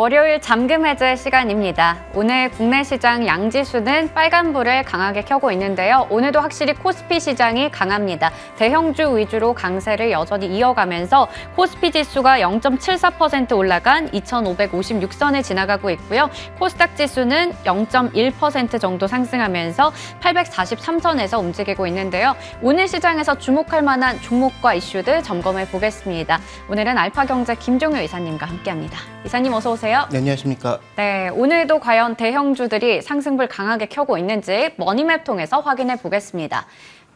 월요일 잠금 해제 시간입니다. 오늘 국내 시장 양지수는 빨간불을 강하게 켜고 있는데요. 오늘도 확실히 코스피 시장이 강합니다. 대형주 위주로 강세를 여전히 이어가면서 코스피 지수가 0.74% 올라간 2,556선을 지나가고 있고요. 코스닥 지수는 0.1% 정도 상승하면서 843선에서 움직이고 있는데요. 오늘 시장에서 주목할 만한 종목과 이슈들 점검해 보겠습니다. 오늘은 알파경제 김종효 이사님과 함께합니다. 이사님 어서 오세요. 네, 안녕하십니까. 네, 오늘도 과연 대형주들이 상승불 강하게 켜고 있는지 머니맵 통해서 확인해 보겠습니다.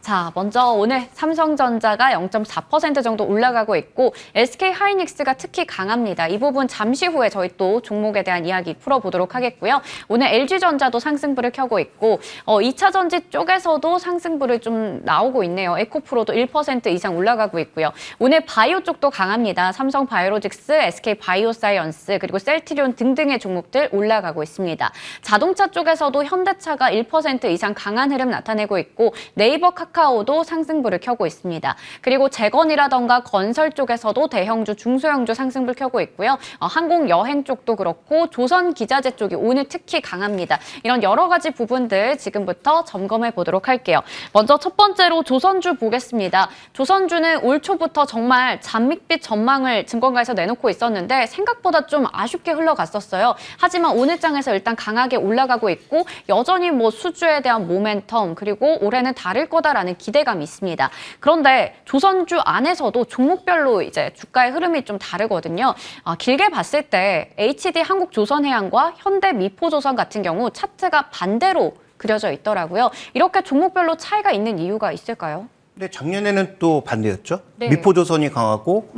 자, 먼저 오늘 삼성전자가 0.4% 정도 올라가고 있고 SK하이닉스가 특히 강합니다. 이 부분 잠시 후에 저희 또 종목에 대한 이야기 풀어보도록 하겠고요. 오늘 LG전자도 상승불을 켜고 있고 2차 전지 쪽에서도 상승불을 좀 나오고 있네요. 에코프로도 1% 이상 올라가고 있고요. 오늘 바이오 쪽도 강합니다. 삼성바이오로직스, SK바이오사이언스 그리고 셀트리온 등등의 종목들 올라가고 있습니다. 자동차 쪽에서도 현대차가 1% 이상 강한 흐름 나타내고 있고 네이버 카카오도 상승불을 켜고 있습니다. 그리고 재건이라던가 건설 쪽에서도 대형주, 중소형주 상승불 켜고 있고요. 항공 여행 쪽도 그렇고 조선기자재 쪽이 오늘 특히 강합니다. 이런 여러 가지 부분들 지금부터 점검해 보도록 할게요. 먼저 첫 번째로 조선주 보겠습니다. 조선주는 올 초부터 정말 잔밋빛 전망을 증권가에서 내놓고 있었는데 생각보다 좀 아쉽게 흘러갔었어요. 하지만 오늘 장에서 일단 강하게 올라가고 있고 여전히 수주에 대한 모멘텀 그리고 올해는 다를 거다라는 기대감이 있습니다. 그런데 조선주 안에서도 종목별로 이제 주가의 흐름이 좀 다르거든요. 길게 봤을 때 HD 한국조선해양과 현대미포조선 같은 경우 차트가 반대로 그려져 있더라고요. 이렇게 종목별로 차이가 있는 이유가 있을까요? 네, 작년에는 또 반대였죠. 네. 미포조선이 강하고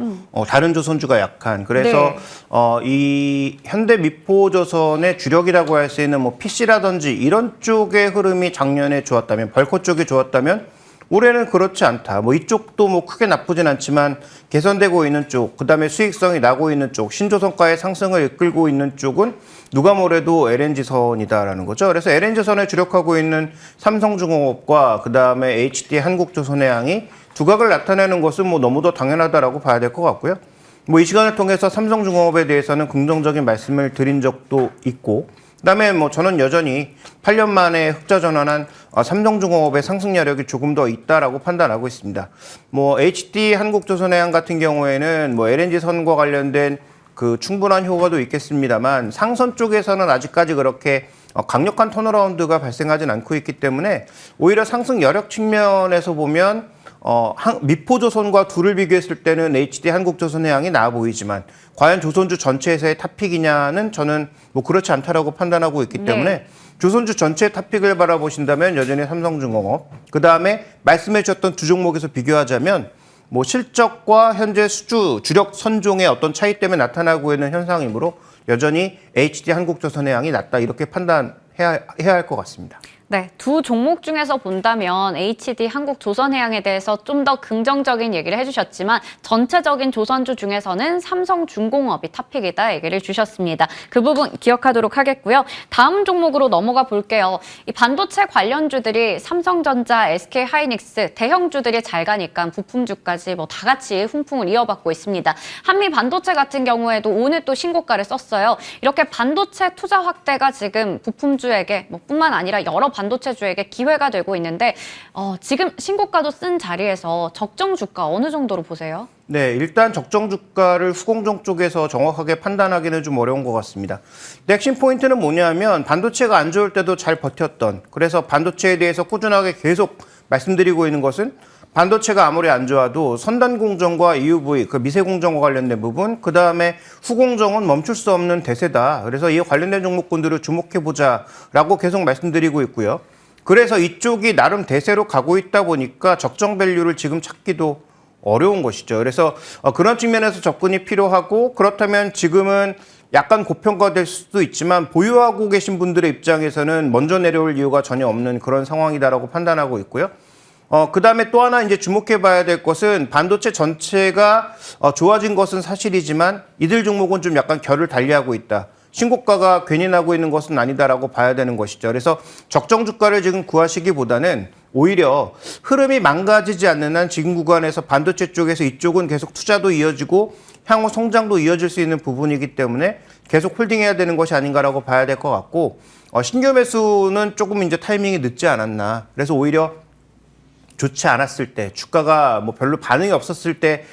다른 조선주가 약한. 그래서 네. 이 현대미포조선의 주력이라고 할 수 있는 PC라든지 이런 쪽의 흐름이 작년에 좋았다면, 벌커 쪽이 좋았다면 올해는 그렇지 않다. 이쪽도 크게 나쁘진 않지만 개선되고 있는 쪽, 그다음에 수익성이 나고 있는 쪽, 신조선가의 상승을 이끌고 있는 쪽은 누가 뭐래도 LNG선이다라는 거죠. 그래서 LNG선에 주력하고 있는 삼성중공업과 그다음에 HD 한국조선해양이 두각을 나타내는 것은 너무도 당연하다라고 봐야 될 것 같고요. 이 시간을 통해서 삼성중공업에 대해서는 긍정적인 말씀을 드린 적도 있고, 그다음에 저는 여전히 8년 만에 흑자 전환한 삼성중공업의 상승 여력이 조금 더 있다라고 판단하고 있습니다. HD 한국조선해양 같은 경우에는 LNG선과 관련된 그 충분한 효과도 있겠습니다만 상선 쪽에서는 아직까지 그렇게 강력한 턴어라운드가 발생하진 않고 있기 때문에 오히려 상승 여력 측면에서 보면 미포조선과 둘을 비교했을 때는 HD 한국조선해양이 나아 보이지만 과연 조선주 전체에서의 탑픽이냐는 저는 그렇지 않다라고 판단하고 있기 때문에 네. 조선주 전체의 탑픽을 바라보신다면 여전히 삼성중공업, 그다음에 말씀해 주셨던 두 종목에서 비교하자면 실적과 현재 수주, 주력 선종의 어떤 차이 때문에 나타나고 있는 현상이므로 여전히 HD 한국조선해양이 낫다 이렇게 판단해야 할 것 같습니다. 네, 두 종목 중에서 본다면 HD 한국조선해양에 대해서 좀 더 긍정적인 얘기를 해주셨지만 전체적인 조선주 중에서는 삼성중공업이 탑픽이다 얘기를 주셨습니다. 그 부분 기억하도록 하겠고요. 다음 종목으로 넘어가 볼게요. 이 반도체 관련주들이 삼성전자, SK하이닉스 대형주들이 잘 가니까 부품주까지 다 같이 훈풍을 이어받고 있습니다. 한미반도체 같은 경우에도 오늘 또 신고가를 썼어요. 이렇게 반도체 투자 확대가 지금 부품주에게 뿐만 아니라 여러 반도체주에게 기회가 되고 있는데 지금 신고가도 쓴 자리에서 적정 주가 어느 정도로 보세요? 네, 일단 적정 주가를 후공정 쪽에서 정확하게 판단하기는 좀 어려운 것 같습니다. 근데 핵심 포인트는 뭐냐면 반도체가 안 좋을 때도 잘 버텼던, 그래서 반도체에 대해서 꾸준하게 계속 말씀드리고 있는 것은 반도체가 아무리 안 좋아도 선단 공정과 EUV, 그 미세 공정과 관련된 부분, 그 다음에 후공정은 멈출 수 없는 대세다. 그래서 이에 관련된 종목군들을 주목해보자라고 계속 말씀드리고 있고요. 그래서 이쪽이 나름 대세로 가고 있다 보니까 적정 밸류를 지금 찾기도 어려운 것이죠. 그래서 그런 측면에서 접근이 필요하고, 그렇다면 지금은 약간 고평가될 수도 있지만 보유하고 계신 분들의 입장에서는 먼저 내려올 이유가 전혀 없는 그런 상황이다라고 판단하고 있고요. 그 다음에 또 하나 이제 주목해 봐야 될 것은 반도체 전체가 좋아진 것은 사실이지만 이들 종목은 좀 약간 결을 달리하고 있다. 신고가가 괜히 나고 있는 것은 아니다라고 봐야 되는 것이죠. 그래서 적정 주가를 지금 구하시기보다는 오히려 흐름이 망가지지 않는 한 지금 구간에서 반도체 쪽에서 이쪽은 계속 투자도 이어지고 향후 성장도 이어질 수 있는 부분이기 때문에 계속 홀딩해야 되는 것이 아닌가라고 봐야 될 것 같고 신규 매수는 조금 이제 타이밍이 늦지 않았나. 그래서 오히려 좋지 않았을 때 주가가 뭐 별로 반응이 없었을 때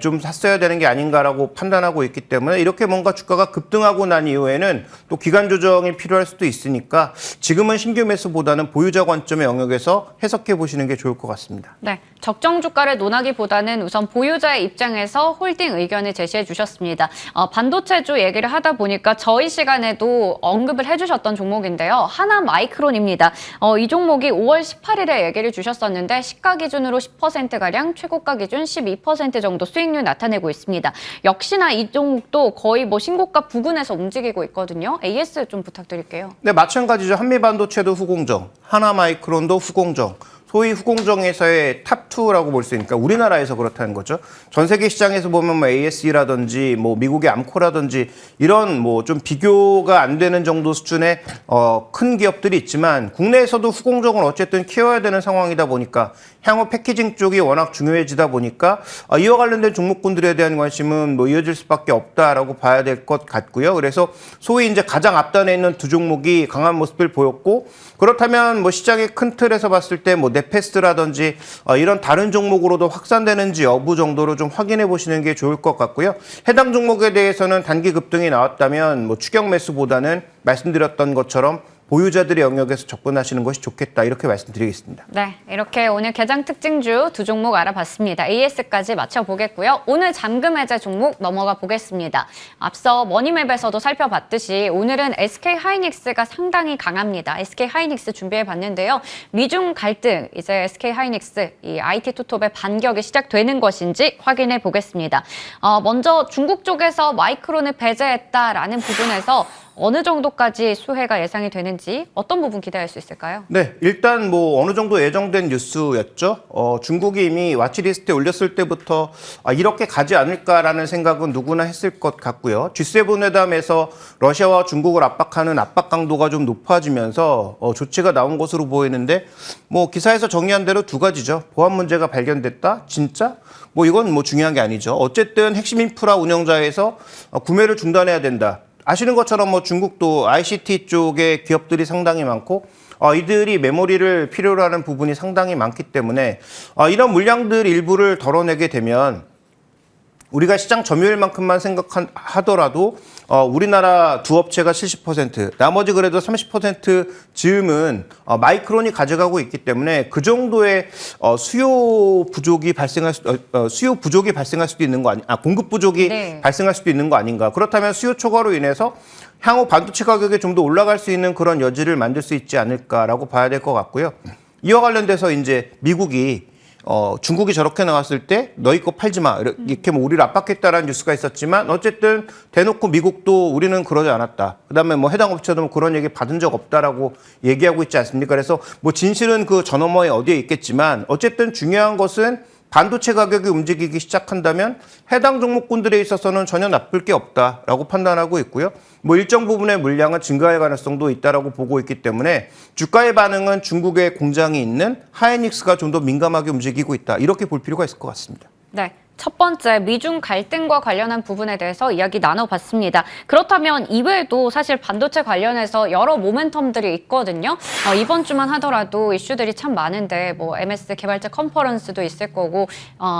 좀 샀어야 되는 게 아닌가라고 판단하고 있기 때문에 이렇게 뭔가 주가가 급등하고 난 이후에는 또 기간 조정이 필요할 수도 있으니까 지금은 신규 매수보다는 보유자 관점의 영역에서 해석해 보시는 게 좋을 것 같습니다. 네, 적정 주가를 논하기보다는 우선 보유자의 입장에서 홀딩 의견을 제시해 주셨습니다. 반도체주 얘기를 하다 보니까 저희 시간에도 언급을 해주셨던 종목인데요. 하나마이크론입니다. 이 종목이 5월 18일에 얘기를 주셨었는데 시가 기준으로 10%가량, 최고가 기준 12% 정도 수익률 나타내고 있습니다. 역시나 이 종목도 거의 뭐 신고가 부근에서 움직이고 있거든요. AS 좀 부탁드릴게요. 네, 마찬가지죠. 한미반도체도 후공정, 하나마이크론도 후공정. 소위 후공정에서의 탑2라고 볼 수 있으니까 우리나라에서 그렇다는 거죠. 전 세계 시장에서 보면 뭐 AS라든지 뭐 미국의 암코라든지 이런 뭐 좀 비교가 안 되는 정도 수준의 큰 기업들이 있지만 국내에서도 후공정을 어쨌든 키워야 되는 상황이다 보니까 향후 패키징 쪽이 워낙 중요해지다 보니까 이와 관련된 종목군들에 대한 관심은 뭐 이어질 수밖에 없다라고 봐야 될 것 같고요. 그래서 소위 이제 가장 앞단에 있는 두 종목이 강한 모습을 보였고 그렇다면 뭐 시장의 큰 틀에서 봤을 때 뭐 네페스트라든지 이런 다른 종목으로도 확산되는지 여부 정도로 좀 확인해 보시는 게 좋을 것 같고요. 해당 종목에 대해서는 단기 급등이 나왔다면 뭐 추격 매수보다는 말씀드렸던 것처럼 보유자들의 영역에서 접근하시는 것이 좋겠다 이렇게 말씀드리겠습니다. 네, 이렇게 오늘 개장 특징주 두 종목 알아봤습니다. AS까지 맞춰보겠고요. 오늘 잠금 해제 종목 넘어가 보겠습니다. 앞서 머니맵에서도 살펴봤듯이 오늘은 SK하이닉스가 상당히 강합니다. SK하이닉스 준비해봤는데요. 미중 갈등, 이제 SK하이닉스 이 IT 투톱의 반격이 시작되는 것인지 확인해 보겠습니다. 먼저 중국 쪽에서 마이크론을 배제했다라는 부분에서 어느 정도까지 수혜가 예상이 되는지 어떤 부분 기대할 수 있을까요? 네, 일단 뭐 어느 정도 예정된 뉴스였죠. 중국이 이미 와치리스트에 올렸을 때부터 이렇게 가지 않을까라는 생각은 누구나 했을 것 같고요. G7 회담에서 러시아와 중국을 압박하는 압박 강도가 좀 높아지면서 조치가 나온 것으로 보이는데 뭐 기사에서 정리한 대로 두 가지죠. 보안 문제가 발견됐다? 진짜? 뭐 이건 뭐 중요한 게 아니죠. 어쨌든 핵심 인프라 운영자에서 구매를 중단해야 된다. 아시는 것처럼 뭐 중국도 ICT 쪽에 기업들이 상당히 많고 이들이 메모리를 필요로 하는 부분이 상당히 많기 때문에 이런 물량들 일부를 덜어내게 되면 우리가 시장 점유율만큼만 생각하더라도 우리나라 두 업체가 70%, 나머지 그래도 30% 즈음은 마이크론이 가져가고 있기 때문에 그 정도의 수요 부족이 발생할 수도 있는 거 공급 부족이 네. 발생할 수도 있는 거 아닌가. 그렇다면 수요 초과로 인해서 향후 반도체 가격이 좀 더 올라갈 수 있는 그런 여지를 만들 수 있지 않을까라고 봐야 될 것 같고요. 이와 관련돼서 이제 미국이 중국이 저렇게 나왔을 때 너희 거 팔지 마 이렇게 뭐 우리를 압박했다라는 뉴스가 있었지만 어쨌든 대놓고 미국도 우리는 그러지 않았다. 그다음에 뭐 해당 업체도 뭐 그런 얘기 받은 적 없다라고 얘기하고 있지 않습니까? 그래서 뭐 진실은 그 저 너머에 어디에 있겠지만 어쨌든 중요한 것은 반도체 가격이 움직이기 시작한다면 해당 종목군들에 있어서는 전혀 나쁠 게 없다라고 판단하고 있고요. 뭐 일정 부분의 물량은 증가할 가능성도 있다라고 보고 있기 때문에 주가의 반응은 중국의 공장이 있는 하이닉스가 좀 더 민감하게 움직이고 있다. 이렇게 볼 필요가 있을 것 같습니다. 네. 첫 번째, 미중 갈등과 관련한 부분에 대해서 이야기 나눠봤습니다. 그렇다면 이외에도 사실 반도체 관련해서 여러 모멘텀들이 있거든요. 이번 주만 하더라도 이슈들이 참 많은데 뭐 MS 개발자 컨퍼런스도 있을 거고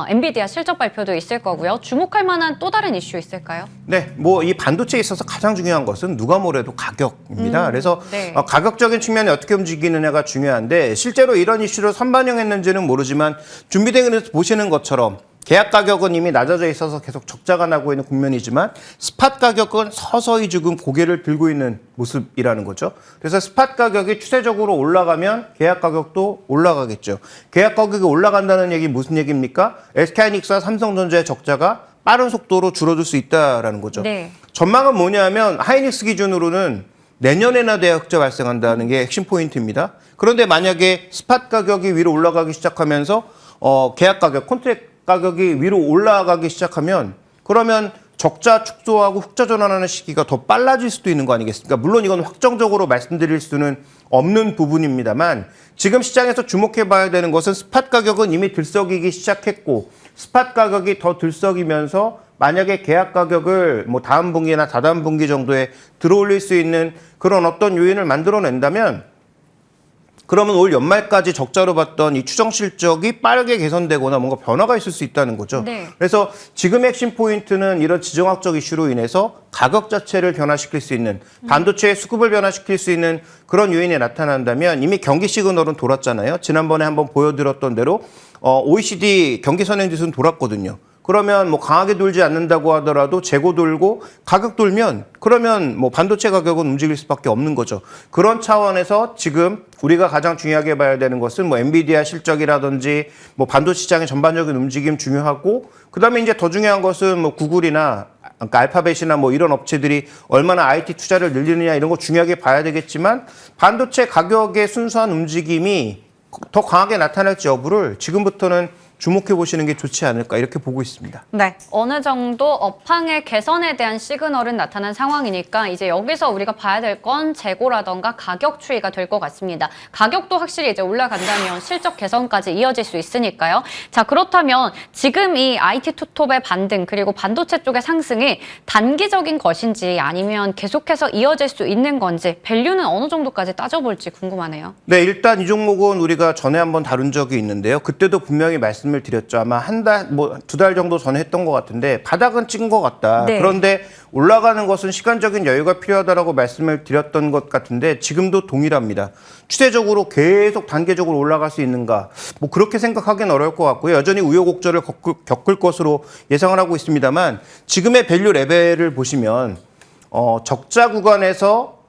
엔비디아 실적 발표도 있을 거고요. 주목할 만한 또 다른 이슈 있을까요? 네, 뭐 이 반도체에 있어서 가장 중요한 것은 누가 뭐래도 가격입니다. 그래서 네. 가격적인 측면이 어떻게 움직이느냐가 중요한데 실제로 이런 이슈를 선반영했는지는 모르지만 준비되는 보시는 것처럼 계약 가격은 이미 낮아져 있어서 계속 적자가 나고 있는 국면이지만 스팟 가격은 서서히 지금 고개를 들고 있는 모습이라는 거죠. 그래서 스팟 가격이 추세적으로 올라가면 계약 가격도 올라가겠죠. 계약 가격이 올라간다는 얘기 무슨 얘기입니까? SK하이닉스와 삼성전자의 적자가 빠른 속도로 줄어들 수 있다라는 거죠. 네. 전망은 뭐냐면 하이닉스 기준으로는 내년에나 대역자 발생한다는 게 핵심 포인트입니다. 그런데 만약에 스팟 가격이 위로 올라가기 시작하면서 계약 가격, 콘트랙 가격이 위로 올라가기 시작하면 그러면 적자 축소하고 흑자 전환하는 시기가 더 빨라질 수도 있는 거 아니겠습니까? 물론 이건 확정적으로 말씀드릴 수는 없는 부분입니다만 지금 시장에서 주목해 봐야 되는 것은 스팟 가격은 이미 들썩이기 시작했고 스팟 가격이 더 들썩이면서 만약에 계약 가격을 뭐 다음 분기나 다다음 분기 정도에 들어올릴 수 있는 그런 어떤 요인을 만들어낸다면 그러면 올 연말까지 적자로 봤던 이 추정 실적이 빠르게 개선되거나 뭔가 변화가 있을 수 있다는 거죠. 네. 그래서 지금의 핵심 포인트는 이런 지정학적 이슈로 인해서 가격 자체를 변화시킬 수 있는 반도체의 수급을 변화시킬 수 있는 그런 요인이 나타난다면 이미 경기 시그널은 돌았잖아요. 지난번에 한번 보여드렸던 대로 OECD 경기 선행 지수는 돌았거든요. 그러면 뭐 강하게 돌지 않는다고 하더라도 재고 돌고 가격 돌면 그러면 뭐 반도체 가격은 움직일 수밖에 없는 거죠. 그런 차원에서 지금 우리가 가장 중요하게 봐야 되는 것은 뭐 엔비디아 실적이라든지 뭐 반도체 시장의 전반적인 움직임 중요하고 그다음에 이제 더 중요한 것은 뭐 구글이나 그러니까 알파벳이나 뭐 이런 업체들이 얼마나 IT 투자를 늘리느냐 이런 거 중요하게 봐야 되겠지만 반도체 가격의 순수한 움직임이 더 강하게 나타날지 여부를 지금부터는 주목해 보시는 게 좋지 않을까 이렇게 보고 있습니다. 네, 어느 정도 업황의 개선에 대한 시그널은 나타난 상황이니까 이제 여기서 우리가 봐야 될 건 재고라던가 가격 추이가 될 것 같습니다. 가격도 확실히 이제 올라간다면 실적 개선까지 이어질 수 있으니까요. 자, 그렇다면 지금 이 IT 투톱의 반등 그리고 반도체 쪽의 상승이 단기적인 것인지 아니면 계속해서 이어질 수 있는 건지 밸류는 어느 정도까지 따져볼지 궁금하네요. 네, 일단 이 종목은 우리가 전에 한번 다룬 적이 있는데요. 그때도 분명히 말씀을 드렸죠. 아마 한 달, 뭐 2달 정도 전에 했던 것 같은데 바닥은 찍은 것 같다. 네. 그런데 올라가는 것은 시간적인 여유가 필요하다라고 말씀을 드렸던 것 같은데 지금도 동일합니다. 추세적으로 계속 단계적으로 올라갈 수 있는가? 뭐 그렇게 생각하기는 어려울 것 같고요. 여전히 우여곡절을 겪을 것으로 예상을 하고 있습니다만 지금의 밸류 레벨을 보시면 적자 구간에서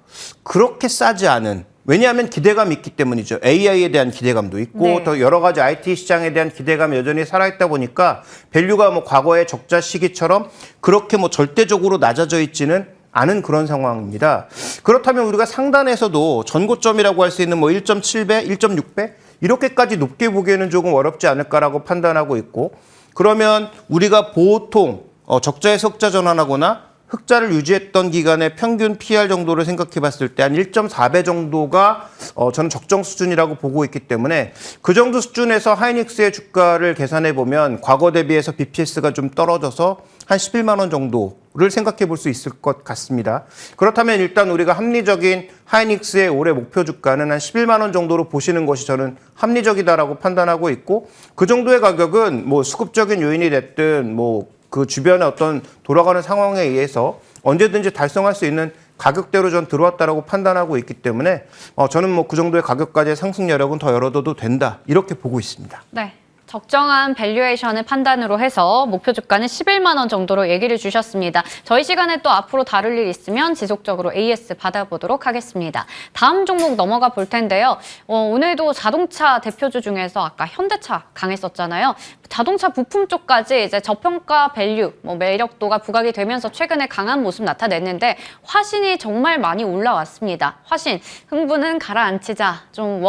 그렇게 싸지 않은 왜냐하면 기대감이 있기 때문이죠. AI에 대한 기대감도 있고 네. 더 여러 가지 IT 시장에 대한 기대감이 여전히 살아있다 보니까 밸류가 뭐 과거의 적자 시기처럼 그렇게 뭐 절대적으로 낮아져 있지는 않은 그런 상황입니다. 그렇다면 우리가 상단에서도 전고점이라고 할 수 있는 뭐 1.7배, 1.6배 이렇게까지 높게 보기에는 조금 어렵지 않을까라고 판단하고 있고 그러면 우리가 보통 적자에서 흑자 전환하거나 흑자를 유지했던 기간의 평균 PR 정도를 생각해 봤을 때 한 1.4배 정도가 저는 적정 수준이라고 보고 있기 때문에 그 정도 수준에서 하이닉스의 주가를 계산해 보면 과거 대비해서 BPS가 좀 떨어져서 한 11만 원 정도를 생각해 볼 수 있을 것 같습니다. 그렇다면 일단 우리가 합리적인 하이닉스의 올해 목표 주가는 한 11만 원 정도로 보시는 것이 저는 합리적이다라고 판단하고 있고 그 정도의 가격은 뭐 수급적인 요인이 됐든 뭐 그 주변의 어떤 돌아가는 상황에 의해서 언제든지 달성할 수 있는 가격대로 전 들어왔다라고 판단하고 있기 때문에 저는 뭐 그 정도의 가격까지의 상승 여력은 더 열어둬도 된다 이렇게 보고 있습니다. 네. 적정한 밸류에이션을 판단으로 해서 목표 주가는 11만 원 정도로 얘기를 주셨습니다. 저희 시간에 또 앞으로 다룰 일 있으면 지속적으로 AS 받아보도록 하겠습니다. 다음 종목 넘어가 볼 텐데요. 오늘도 자동차 대표주 중에서 아까 현대차 강했었잖아요. 자동차 부품 쪽까지 이제 저평가 밸류, 뭐 매력도가 부각이 되면서 최근에 강한 모습 나타냈는데 화신이 정말 많이 올라왔습니다. 화신, 흥분은 가라앉히자, 좀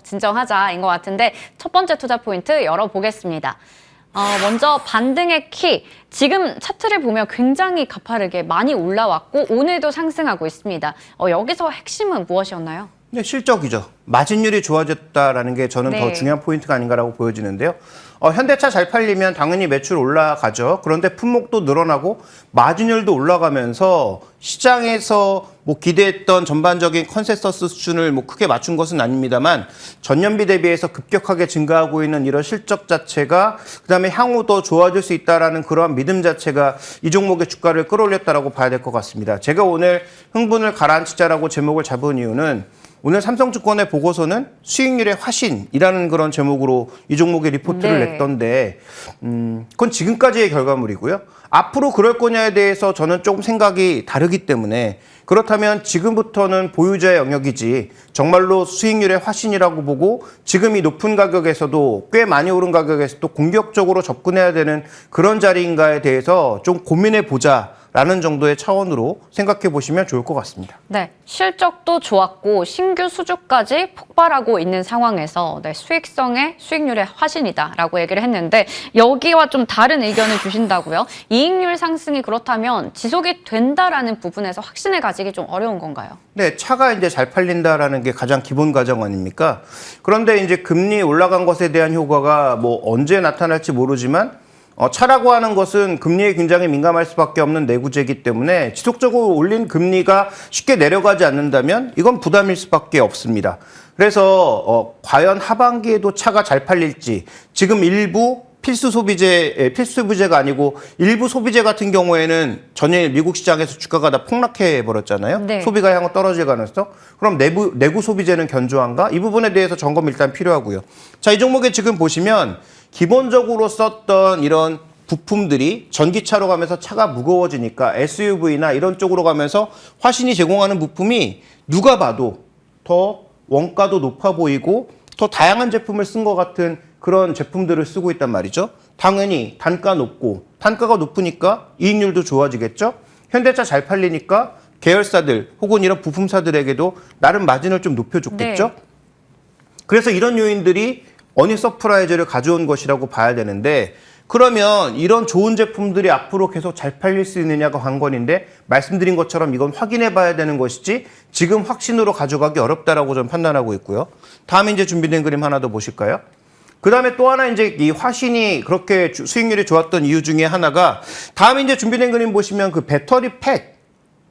진정하자인 것 같은데 첫 번째 투자 포인트 열어보겠습니다. 먼저 반등의 키, 지금 차트를 보면 굉장히 가파르게 많이 올라왔고 오늘도 상승하고 있습니다. 여기서 핵심은 무엇이었나요? 네, 실적이죠. 마진율이 좋아졌다라는 게 저는 네. 더 중요한 포인트가 아닌가라고 보여지는데요. 현대차 잘 팔리면 당연히 매출 올라가죠. 그런데 품목도 늘어나고 마진율도 올라가면서 시장에서 뭐 기대했던 전반적인 컨센서스 수준을 뭐 크게 맞춘 것은 아닙니다만 전년비 대비해서 급격하게 증가하고 있는 이런 실적 자체가 그다음에 향후 더 좋아질 수 있다라는 그러한 믿음 자체가 이 종목의 주가를 끌어올렸다라고 봐야 될 것 같습니다. 제가 오늘 흥분을 가라앉히자라고 제목을 잡은 이유는 오늘 삼성증권의 보고서는 수익률의 화신이라는 그런 제목으로 이 종목의 리포트를 네. 냈던데 그건 지금까지의 결과물이고요. 앞으로 그럴 거냐에 대해서 저는 조금 생각이 다르기 때문에 그렇다면 지금부터는 보유자의 영역이지 정말로 수익률의 화신이라고 보고 지금 이 높은 가격에서도 꽤 많이 오른 가격에서도 공격적으로 접근해야 되는 그런 자리인가에 대해서 좀 고민해 보자. 라는 정도의 차원으로 생각해 보시면 좋을 것 같습니다. 네, 실적도 좋았고 신규 수주까지 폭발하고 있는 상황에서 수익성의 수익률의 화신이다라고 얘기를 했는데 여기와 좀 다른 의견을 주신다고요? 이익률 상승이 그렇다면 지속이 된다라는 부분에서 확신을 가지기 좀 어려운 건가요? 네, 차가 이제 잘 팔린다라는 게 가장 기본 과정 아닙니까? 그런데 이제 금리 올라간 것에 대한 효과가 뭐 언제 나타날지 모르지만 차라고 하는 것은 금리에 굉장히 민감할 수밖에 없는 내구재이기 때문에 지속적으로 올린 금리가 쉽게 내려가지 않는다면 이건 부담일 수밖에 없습니다. 그래서 과연 하반기에도 차가 잘 팔릴지 지금 일부 필수 소비재가 아니고 일부 소비재 같은 경우에는 전일 미국 시장에서 주가가 다 폭락해 버렸잖아요. 네. 소비가 향후 떨어질 가능성. 그럼 내구 소비재는 견조한가? 이 부분에 대해서 점검 일단 필요하고요. 자, 이 종목에 지금 보시면 기본적으로 썼던 이런 부품들이 전기차로 가면서 차가 무거워지니까 SUV나 이런 쪽으로 가면서 화신이 제공하는 부품이 누가 봐도 더 원가도 높아 보이고 더 다양한 제품을 쓴 것 같은 그런 제품들을 쓰고 있단 말이죠. 당연히 단가가 높으니까 이익률도 좋아지겠죠. 현대차 잘 팔리니까 계열사들 혹은 이런 부품사들에게도 나름 마진을 좀 높여줬겠죠. 네. 그래서 이런 요인들이 어닝 서프라이즈를 가져온 것이라고 봐야 되는데 그러면 이런 좋은 제품들이 앞으로 계속 잘 팔릴 수 있느냐가 관건인데 말씀드린 것처럼 이건 확인해 봐야 되는 것이지 지금 확신으로 가져가기 어렵다라고 저는 판단하고 있고요. 다음에 이제 준비된 그림 하나 더 보실까요? 그 다음에 또 하나 이제 이 화신이 그렇게 수익률이 좋았던 이유 중에 하나가 다음에 이제 준비된 그림 보시면 그 배터리 팩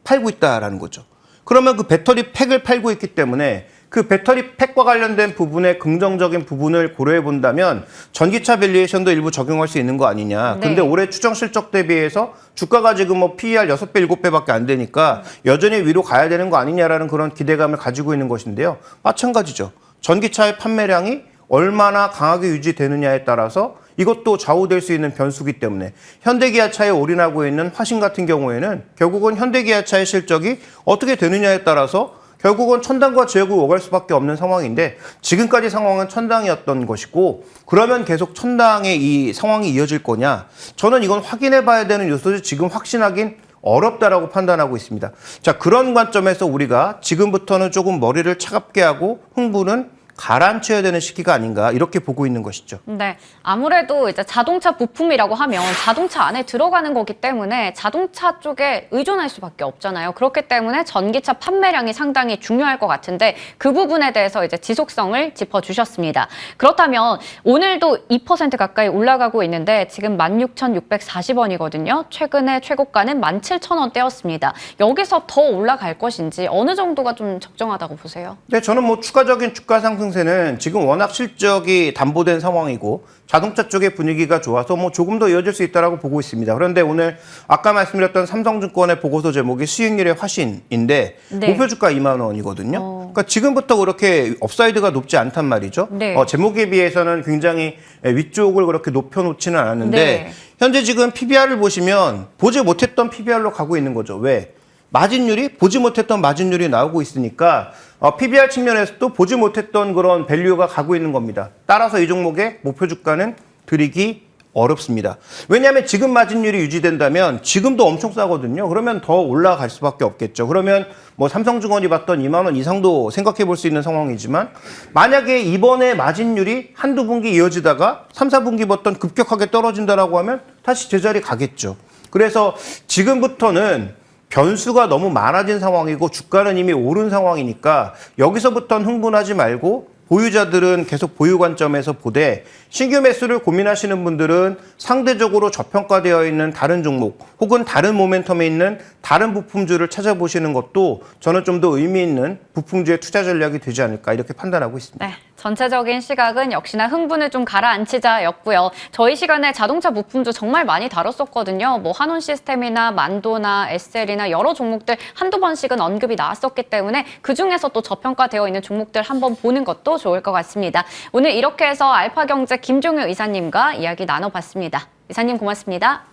팔고 있다라는 거죠. 그러면 그 배터리 팩을 팔고 있기 때문에 그 배터리 팩과 관련된 부분의 긍정적인 부분을 고려해 본다면 전기차 밸류에이션도 일부 적용할 수 있는 거 아니냐. 네. 근데 올해 추정 실적 대비해서 주가가 지금 뭐 PER 6배, 7배밖에 안 되니까 여전히 위로 가야 되는 거 아니냐라는 그런 기대감을 가지고 있는 것인데요. 마찬가지죠. 전기차의 판매량이 얼마나 강하게 유지되느냐에 따라서 이것도 좌우될 수 있는 변수기 때문에 현대기아차에 올인하고 있는 화신 같은 경우에는 결국은 현대기아차의 실적이 어떻게 되느냐에 따라서 결국은 천당과 지역을 오갈 수밖에 없는 상황인데 지금까지 상황은 천당이었던 것이고 그러면 계속 천당의 이 상황이 이어질 거냐? 저는 이건 확인해 봐야 되는 요소지 지금 확신하긴 어렵다라고 판단하고 있습니다. 자, 그런 관점에서 우리가 지금부터는 조금 머리를 차갑게 하고 흥분은 가라앉혀야 되는 시기가 아닌가 이렇게 보고 있는 것이죠. 네, 아무래도 이제 자동차 부품이라고 하면 자동차 안에 들어가는 거기 때문에 자동차 쪽에 의존할 수밖에 없잖아요. 그렇기 때문에 전기차 판매량이 상당히 중요할 것 같은데 그 부분에 대해서 이제 지속성을 짚어주셨습니다. 그렇다면 오늘도 2% 가까이 올라가고 있는데 지금 16,640원이거든요. 최근에 최고가는 17,000원대였습니다. 여기서 더 올라갈 것인지 어느 정도가 좀 적정하다고 보세요? 네, 저는 뭐 추가적인 주가 상승세는 지금 워낙 실적이 담보된 상황이고 자동차 쪽의 분위기가 좋아서 뭐 조금 더 이어질 수 있다라고 보고 있습니다. 그런데 오늘 아까 말씀드렸던 삼성증권의 보고서 제목이 수익률의 화신인데 네. 목표 주가 2만 원이거든요. 그러니까 지금부터 그렇게 업사이드가 높지 않단 말이죠. 네. 제목에 비해서는 굉장히 위쪽을 그렇게 높여놓지는 않았는데 네. 현재 지금 PBR을 보시면 보지 못했던 PBR로 가고 있는 거죠. 왜? 마진율이 보지 못했던 마진율이 나오고 있으니까 PBR 측면에서도 보지 못했던 그런 밸류가 가고 있는 겁니다. 따라서 이 종목의 목표 주가는 드리기 어렵습니다. 왜냐하면 지금 마진율이 유지된다면 지금도 엄청 싸거든요. 그러면 더 올라갈 수밖에 없겠죠. 그러면 뭐 삼성증권이 봤던 2만 원 이상도 생각해 볼 수 있는 상황이지만 만약에 이번에 마진율이 한두 분기 이어지다가 3, 4분기 봤던 급격하게 떨어진다라고 하면 다시 제자리 가겠죠. 그래서 지금부터는 변수가 너무 많아진 상황이고 주가는 이미 오른 상황이니까 여기서부터는 흥분하지 말고 보유자들은 계속 보유 관점에서 보되 신규 매수를 고민하시는 분들은 상대적으로 저평가되어 있는 다른 종목 혹은 다른 모멘텀에 있는 다른 부품주를 찾아보시는 것도 저는 좀 더 의미 있는 부품주의 투자 전략이 되지 않을까 이렇게 판단하고 있습니다. 네, 전체적인 시각은 역시나 흥분을 좀 가라앉히자였고요. 저희 시간에 자동차 부품도 정말 많이 다뤘었거든요. 뭐 한온 시스템이나 만도나 SL이나 여러 종목들 한두 번씩은 언급이 나왔었기 때문에 그중에서 또 저평가되어 있는 종목들 한번 보는 것도 좋을 것 같습니다. 오늘 이렇게 해서 알파경제 김종효 이사님과 이야기 나눠봤습니다. 이사님 고맙습니다.